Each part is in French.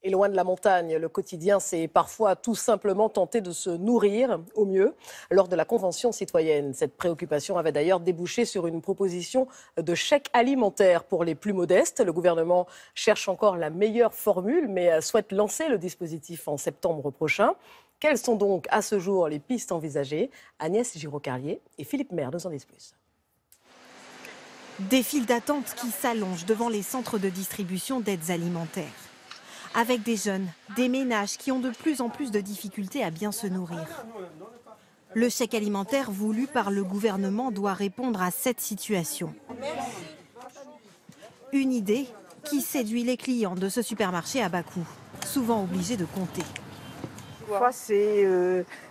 Et loin de la montagne, le quotidien, c'est parfois tout simplement tenter de se nourrir au mieux. Lors de la Convention citoyenne, cette préoccupation avait d'ailleurs débouché sur une proposition de chèque alimentaire pour les plus modestes. Le gouvernement cherche encore la meilleure formule, mais souhaite lancer le dispositif en septembre prochain. Quelles sont donc à ce jour les pistes envisagées? Agnès Giraud-Carlier et Philippe Maire nous en disent plus. Des files d'attente qui s'allongent devant les centres de distribution d'aides alimentaires. Avec des jeunes, des ménages qui ont de plus en plus de difficultés à bien se nourrir. Le chèque alimentaire voulu par le gouvernement doit répondre à cette situation. Une idée qui séduit les clients de ce supermarché à bas coût, souvent obligés de compter. Parfois, c'est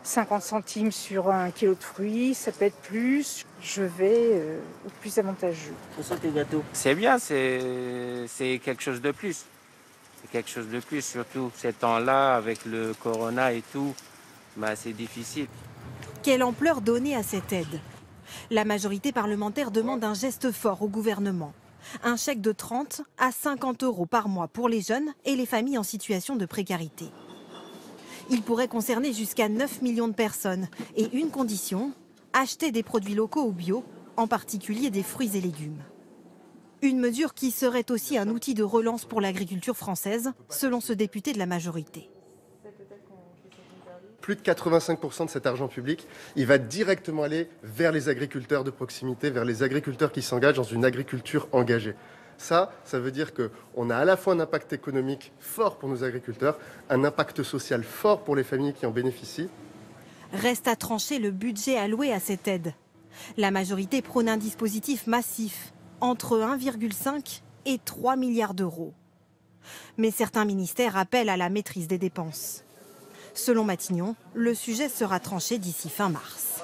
50 centimes sur un kilo de fruits, ça peut être plus. Je vais au plus avantageux. C'est bien, c'est quelque chose de plus. C'est quelque chose de plus, surtout ces temps-là, avec le corona et tout, c'est difficile. Quelle ampleur donner à cette aide? La majorité parlementaire demande un geste fort au gouvernement. Un chèque de 30 à 50 € par mois pour les jeunes et les familles en situation de précarité. Il pourrait concerner jusqu'à 9 millions de personnes. Et une condition, acheter des produits locaux ou bio, en particulier des fruits et légumes. Une mesure qui serait aussi un outil de relance pour l'agriculture française, selon ce député de la majorité. Plus de 85% de cet argent public, il va directement aller vers les agriculteurs de proximité, vers les agriculteurs qui s'engagent dans une agriculture engagée. Ça veut dire qu'on a à la fois un impact économique fort pour nos agriculteurs, un impact social fort pour les familles qui en bénéficient. Reste à trancher le budget alloué à cette aide. La majorité prône un dispositif massif, entre 1,5 et 3 milliards d'euros. Mais certains ministères appellent à la maîtrise des dépenses. Selon Matignon, le sujet sera tranché d'ici fin mars.